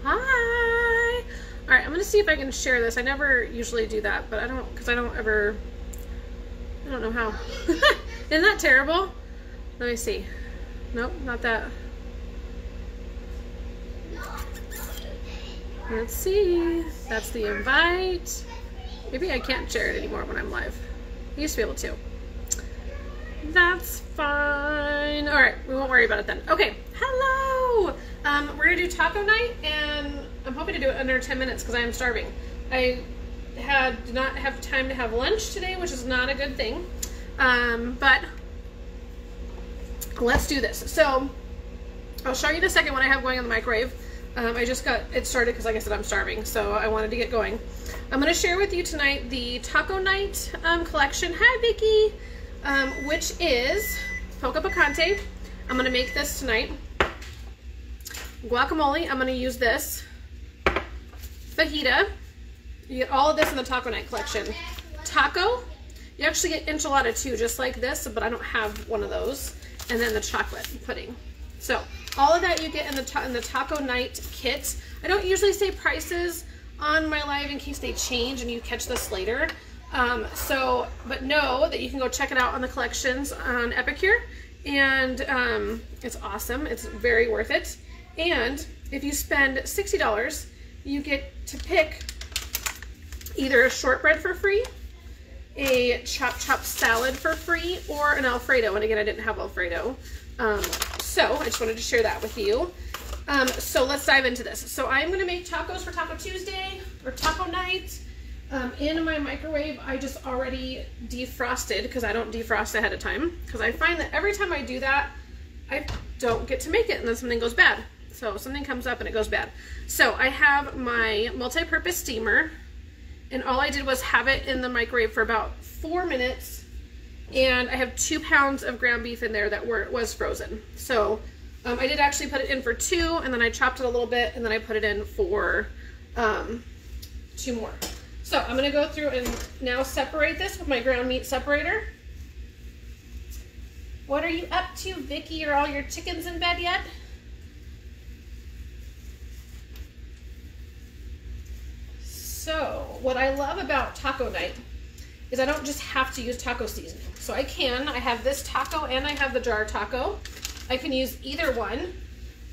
Hi. All right, I'm gonna see if I can share this. I never usually do that, but I don't, because I don't know how. Isn't that terrible? Let me see. Nope, not that. Let's see. That's the invite. Maybe I can't share it anymore when I'm live. I used to be able to. That's fine. All right, we won't worry about it then. Okay, hello. We're gonna do taco night, and I'm hoping to do it under 10 minutes because I am starving. I did not have time to have lunch today, which is not a good thing. But let's do this. So I'll show you in a second what I have going on the microwave. I just got it started because, like I said, I'm starving, so I wanted to get going. I'm going to share with you tonight the Taco Night collection. Hi, Vicki. Which is Poca Picante. I'm going to make this tonight. Guacamole, I'm going to use this. Fajita. You get all of this in the Taco Night collection. Taco. You actually get enchilada too, just like this, but I don't have one of those. And then the chocolate pudding. So all of that you get in the Taco Night kit. I don't usually say prices on my live in case they change and you catch this later. But know that you can go check it out on the collections on Epicure, and it's awesome. It's very worth it. And if you spend $60, you get to pick either a shortbread for free, a chop salad for free, or an Alfredo. And again, I didn't have Alfredo. So I just wanted to share that with you. So let's dive into this. So I'm going to make tacos for Taco Tuesday or Taco Night. In my microwave, I just already defrosted, because I don't defrost ahead of time, because I find that every time I do that, I don't get to make it, and then something goes bad. So something comes up and it goes bad. So I have my multi-purpose steamer, and all I did was have it in the microwave for about 4 minutes, and I have 2 pounds of ground beef in there that was frozen. So I did actually put it in for 2, and then I chopped it a little bit, and then I put it in for 2 more. So I'm gonna go through and now separate this with my ground meat separator. What are you up to, Vicki? Are all your chickens in bed yet? So what I love about Taco Night is I don't just have to use taco seasoning. So I have this taco and I have the jar taco. I can use either one,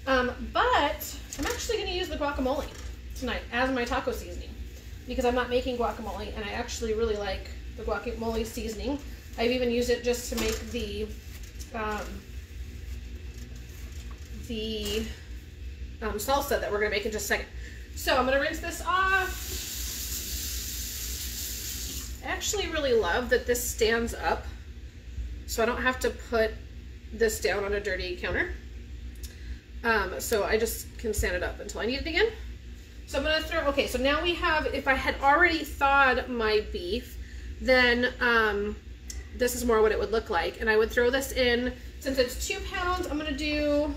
but I'm actually gonna use the guacamole tonight as my taco seasoning, because I'm not making guacamole, and I actually really like the guacamole seasoning. I've even used it just to make the salsa that we're gonna make in just a second. So I'm gonna rinse this off. I actually really love that this stands up, so I don't have to put this down on a dirty counter. So I just can stand it up until I need it again. So I'm gonna throw, okay, so now we have, if I had already thawed my beef, then this is more what it would look like. And I would throw this in, since it's 2 pounds, I'm gonna do,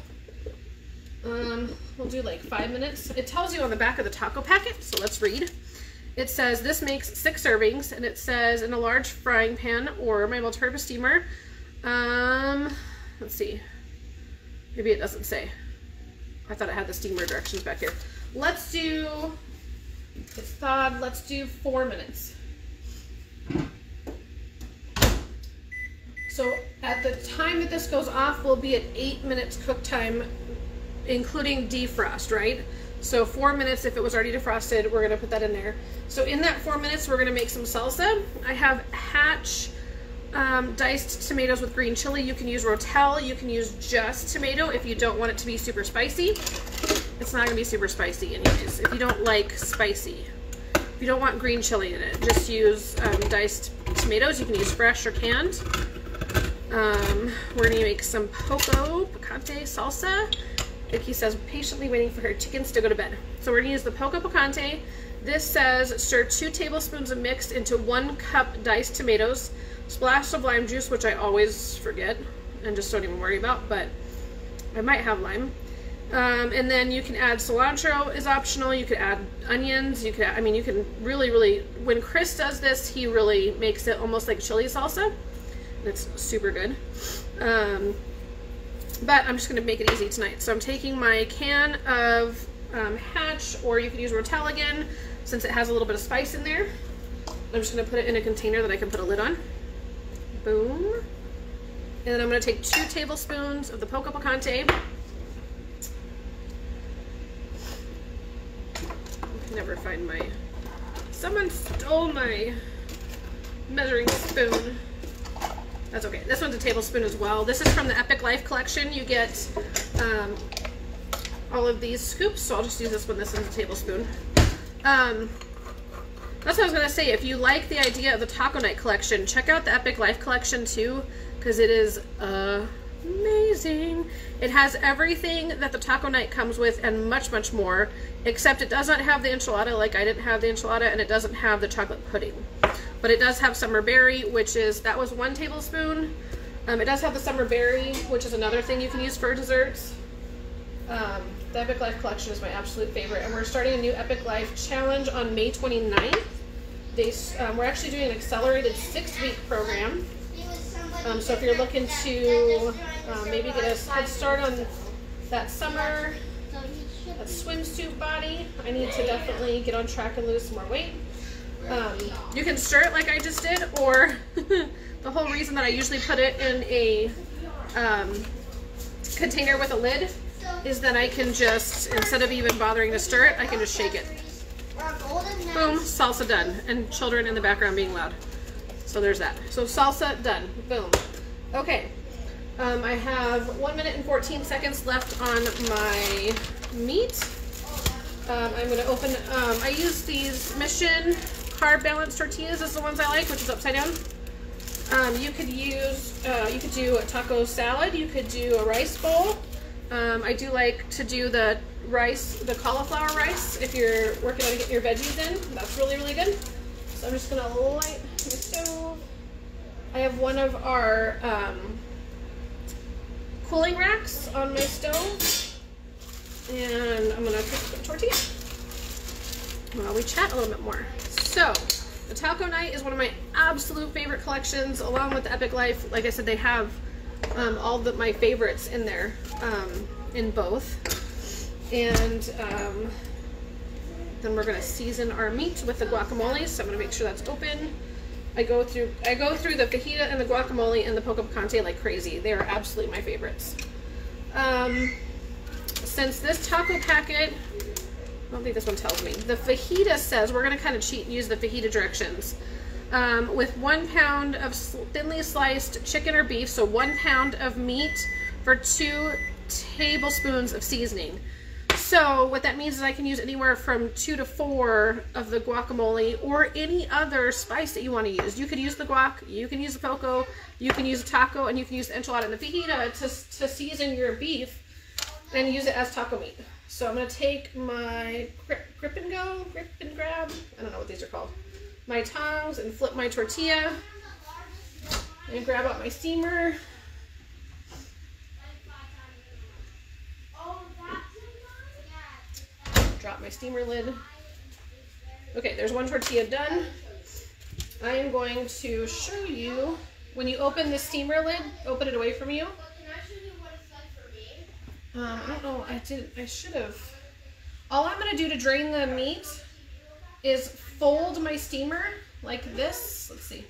we'll do like 5 minutes. It tells you on the back of the taco packet, so let's read. It says, this makes 6 servings, and it says in a large frying pan or my multi-purpose steamer. Let's see, maybe it doesn't say. I thought it had the steamer directions back here. Let's do, it's thawed, let's do 4 minutes. So at the time that this goes off, we'll be at 8 minutes cook time, including defrost, right? So 4 minutes, if it was already defrosted, we're gonna put that in there. So in that 4 minutes, we're gonna make some salsa. I have Hatch diced tomatoes with green chili. You can use Rotel, you can use just tomato if you don't want it to be super spicy. It's not gonna be super spicy anyways, if you don't like spicy. If you don't want green chili in it, just use diced tomatoes. You can use fresh or canned. We're gonna make some Poco Picante salsa. Vicki says, patiently waiting for her chickens to go to bed. So we're gonna use the Poco Picante. This says, stir 2 tablespoons of mixed into 1 cup diced tomatoes, splash of lime juice, which I always forget and just don't even worry about, but I might have lime. And then you can add cilantro is optional. You could add onions. You could add, I mean, you can really, when Chris does this, he really makes it almost like chili salsa. It's super good. But I'm just gonna make it easy tonight. So I'm taking my can of Hatch much, or you can use Rotel again since it has a little bit of spice in there. I'm just going to put it in a container that I can put a lid on. Boom. And then I'm going to take 2 tablespoons of the Poco Picante. I can never find my... Someone stole my measuring spoon. That's okay. This one's a tablespoon as well. This is from the Epic Life collection. You get all of these scoops, so I'll just use this one. This is a tablespoon. That's what I was going to say. If you like the idea of the Taco Night collection, check out the Epic Life collection too, because it is amazing. It has everything that the Taco Night comes with and much, much more, except it does not have the enchilada like I didn't have the enchilada, and it doesn't have the chocolate pudding. But it does have summer berry, which is, that was 1 tablespoon. It does have the summer berry, which is another thing you can use for desserts. The Epic Life collection is my absolute favorite, and we're starting a new Epic Life challenge on May 29th. We're actually doing an accelerated 6-week program. So if you're looking to maybe get a head start on that summer, that swimsuit body, I need to definitely get on track and lose some more weight. You can stir it like I just did, or the whole reason that I usually put it in a container with a lid is that I can just, instead of even bothering to stir it, I can just shake it. Boom, salsa done. And children in the background being loud. So there's that. So salsa done. Boom. Okay. I have 1 minute and 14 seconds left on my meat. I'm going to open, I use these Mission Carb Balanced Tortillas is the ones I like, which is upside down. You could use, you could do a taco salad, you could do a rice bowl. I do like to do the rice, the cauliflower rice, if you're working on getting your veggies in. That's really, really good. So I'm just going to light the stove. I have one of our cooling racks on my stove. And I'm going to cook the tortilla while we chat a little bit more. So, the Taco Night is one of my absolute favorite collections, along with the Epic Life. Like I said, they have all of my favorites in there, in both. And then we're going to season our meat with the guacamole, so I'm going to make sure that's open. I go through the fajita and the guacamole and the Poco Picante like crazy. They are absolutely my favorites. Since this taco packet, I don't think this one tells me, the fajita says, we're going to kind of cheat and use the fajita directions. With 1 pound of thinly sliced chicken or beef, so 1 pound of meat for 2 tablespoons of seasoning. So what that means is I can use anywhere from 2 to 4 of the guacamole or any other spice that you want to use. You could use the guac, you can use the poco, you can use the taco, and you can use the enchilada and the fajita to season your beef and use it as taco meat. So I'm going to take my grip and grab, I don't know what these are called, my tongs, and flip my tortilla and grab out my steamer. Drop my steamer lid. Okay, there's 1 tortilla done. I am going to show you, when you open the steamer lid, open it away from you. I don't know, I should have. All I'm going to do to drain the meat is fold my steamer like this. Let's see.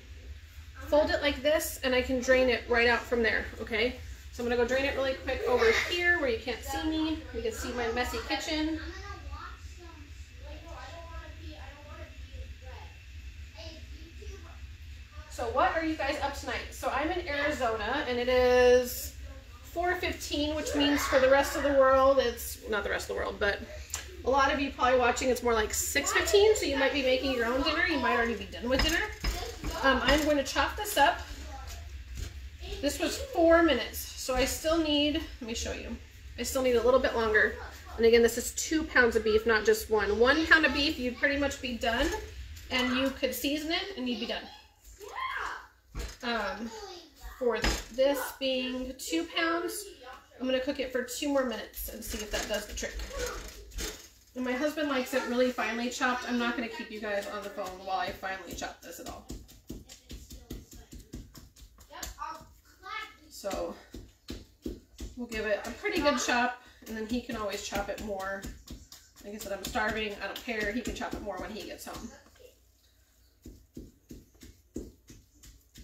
Fold it like this, and I can drain it right out from there, okay? So I'm going to go drain it really quick over here where you can't see me. You can see my messy kitchen. So what are you guys up tonight? So I'm in Arizona, and it is 4:15, which means for the rest of the world, it's not the rest of the world, but a lot of you probably watching, it's more like 6:15, so you might be making your own dinner. You might already be done with dinner. I'm going to chop this up. This was 4 minutes, so I still need, let me show you. I still need a little bit longer. And again, this is 2 pounds of beef, not just 1. 1 pound of beef, you'd pretty much be done, and you could season it, and you'd be done. For this being 2 pounds, I'm going to cook it for 2 more minutes and see if that does the trick. And my husband likes it really finely chopped. I'm not going to keep you guys on the phone while I finely chop this at all. So we'll give it a pretty good chop, and then he can always chop it more Like I said, I'm starving. I don't care. He can chop it more when he gets home.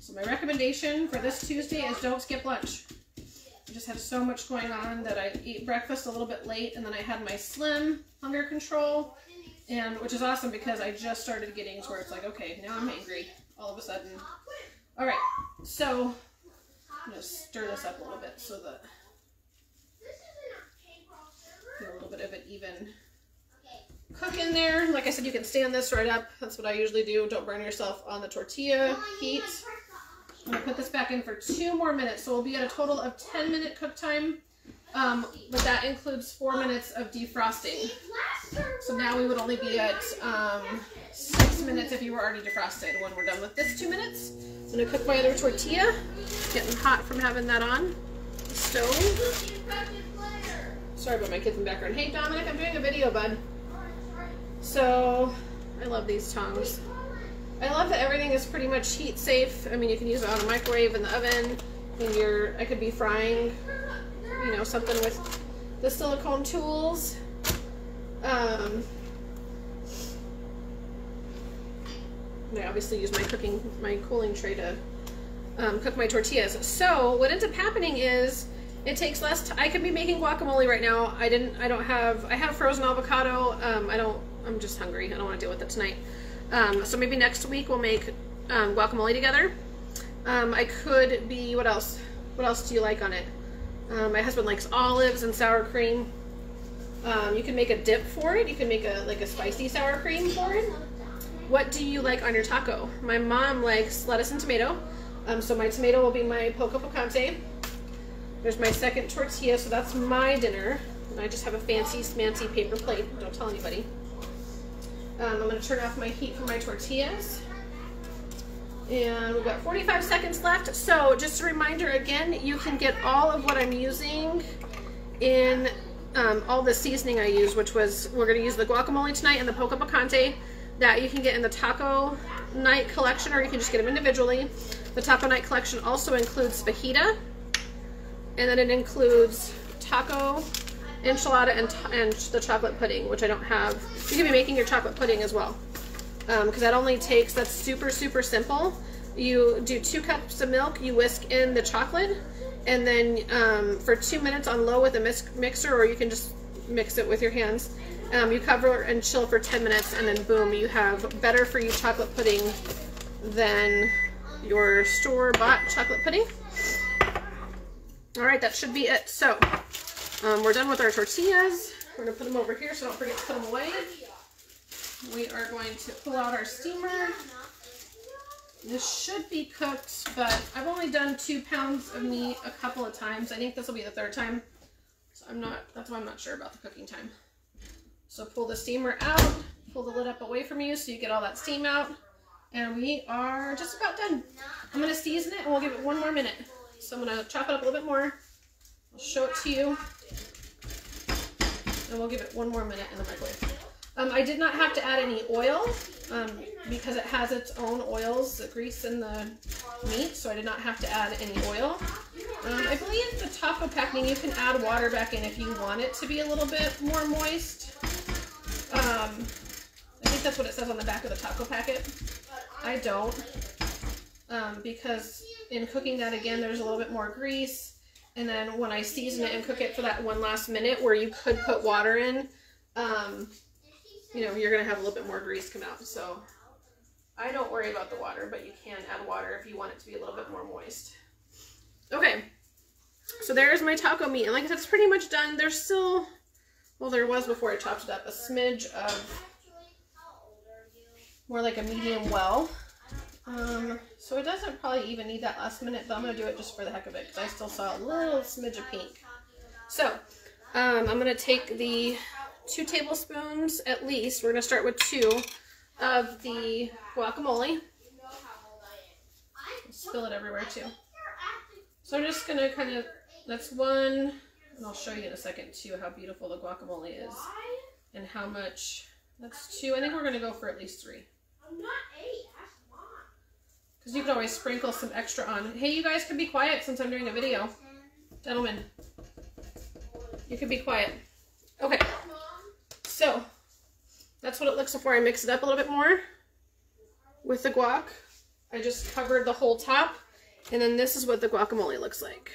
So my recommendation for this Tuesday is don't skip lunch. I just have so much going on that I eat breakfast a little bit late, and then I had my Slim hunger control, and which is awesome because I just started getting to where it's like, okay, now I'm hangry all of a sudden. All right, so I'm gonna stir this up a little bit so that get a little bit of an even cook in there. Like I said, you can stand this right up. That's what I usually do. Don't burn yourself on the tortilla heat. I'm gonna put this back in for 2 more minutes, so we'll be at a total of 10-minute cook time, but that includes 4 minutes of defrosting. So now we would only be at 6 minutes if you were already defrosted when we're done with this 2 minutes. I'm gonna cook my other tortilla. It's getting hot from having that on the stove. Sorry about my kids in the background. Hey Dominic, I'm doing a video, bud. So, I love these tongs. I love that everything is pretty much heat safe. I mean, you can use it on a microwave, in the oven, when I could be frying, you know, something with the silicone tools. I obviously use my cooling tray to cook my tortillas. So what ends up happening is it takes less I could be making guacamole right now. I have frozen avocado. I'm just hungry. I don't want to deal with it tonight. So maybe next week we'll make guacamole together. I could be, what else? What else do you like on it? My husband likes olives and sour cream. You can make a dip for it. You can make a spicy sour cream for it. What do you like on your taco? My mom likes lettuce and tomato. So my tomato will be my poco picante. There's my second tortilla, so that's my dinner. And I just have a fancy smancy paper plate. Don't tell anybody. I'm going to turn off my heat for my tortillas. And we've got 45 seconds left. So just a reminder again, you can get all of what I'm using in all the seasoning I use, which was, we're going to use the guacamole tonight and the poco picante that you can get in the Taco Night collection, or you can just get them individually. The Taco Night collection also includes fajita, and then it includes taco, enchilada, and the chocolate pudding, which I don't have. You can be making your chocolate pudding as well, because that only takes, that's super, super simple. You do 2 cups of milk, you whisk in the chocolate, and then for 2 minutes on low with a mixer, or you can just mix it with your hands. You cover and chill for 10 minutes, and then boom, you have better for you chocolate pudding than your store-bought chocolate pudding. All right, that should be it. So we're done with our tortillas. We're gonna put them over here, so don't forget to put them away. We are going to pull out our steamer. This should be cooked, but I've only done 2 pounds of meat a couple of times. I think this will be the 3rd time. So that's why I'm not sure about the cooking time. So pull the steamer out, pull the lid up away from you so you get all that steam out. And we are just about done. I'm gonna season it and we'll give it 1 more minute. So I'm gonna chop it up a little bit more. I'll show it to you. And we'll give it 1 more minute in the microwave. I did not have to add any oil because it has its own oils, the grease in the meat, so I did not have to add any oil. I believe the taco packing, you can add water back in if you want it to be a little bit more moist. I think that's what it says on the back of the taco packet. I don't, because in cooking that again, there's a little bit more grease. And then when I season it and cook it for that 1 last minute where you could put water in, you know, you're going to have a little bit more grease come out. So I don't worry about the water, but you can add water if you want it to be a little bit more moist. Okay, so there's my taco meat. And like I said, it's pretty much done. There's still, well, there was before I chopped it up, a smidge of more like a medium well. So it doesn't probably even need that last minute, but I'm going to do it just for the heck of it because I still saw a little smidge of pink. So I'm going to take the 2 tablespoons at least. We're going to start with 2 of the guacamole. Spill it everywhere too. So I'm just going to kind of, that's 1, and I'll show you in a second too how beautiful the guacamole is and how much. That's 2. I think we're going to go for at least 3. I'm not 8. Because you can always sprinkle some extra on. Hey, you guys can be quiet since I'm doing a video. Gentlemen, you can be quiet. Okay. So that's what it looks before I mix it up a little bit more with the guac. I just covered the whole top, and then this is what the guacamole looks like.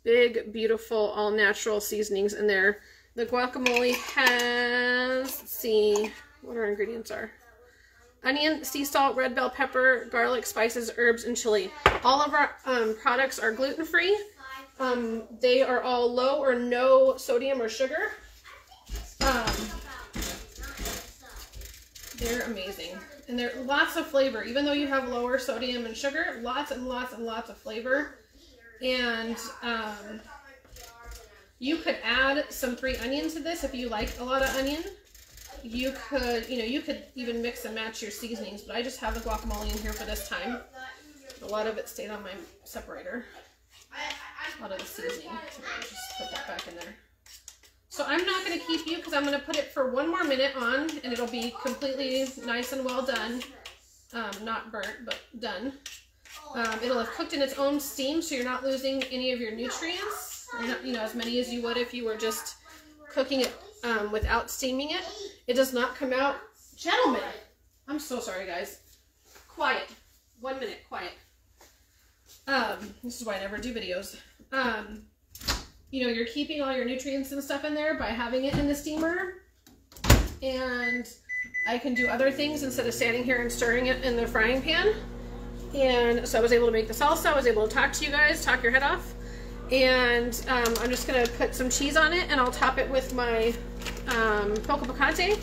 Big, beautiful, all natural seasonings in there. The guacamole has, let's see what our ingredients are. Onion, sea salt, red bell pepper, garlic, spices, herbs, and chili. All of our products are gluten-free. They are all low or no sodium or sugar. They're amazing. And they're lots of flavor. Even though you have lower sodium and sugar, lots and lots and lots of flavor. And you could add some free onion to this if you like a lot of onion. You could, you could even mix and match your seasonings, but I just have the guacamole in here for this time. A lot of it stayed on my separator. A lot of the seasoning. So I'll just put that back in there. So I'm not going to keep you because I'm going to put it for 1 more minute on, and it'll be completely nice and well done. Not burnt, but done. It'll have cooked in its own steam, so you're not losing any of your nutrients. Not, as many as you would if you were just cooking it without steaming it. It does not come out. Gentlemen, I'm so sorry, guys. Quiet. 1 minute, quiet. This is why I never do videos. You're keeping all your nutrients and stuff in there by having it in the steamer. And I can do other things instead of standing here and stirring it in the frying pan. And so I was able to make the salsa. I was able to talk to you guys, talk your head off. And I'm just going to put some cheese on it, and I'll top it with my poco picante.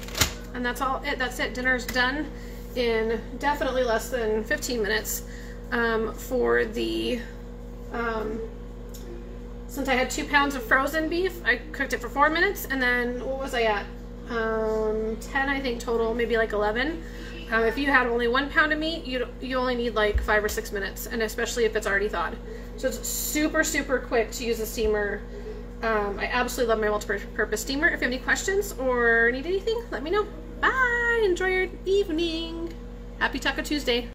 And that's all it. That's it. Dinner's done in definitely less than 15 minutes. For the, since I had 2 pounds of frozen beef, I cooked it for 4 minutes, and then what was I at? 10, I think, total, maybe like 11. If you had only 1 pound of meat, you only need like 5 or 6 minutes, and especially if it's already thawed. So it's super, super quick to use a steamer. I absolutely love my multi-purpose steamer. If you have any questions or need anything, let me know. Bye! Enjoy your evening. Happy Taco Tuesday.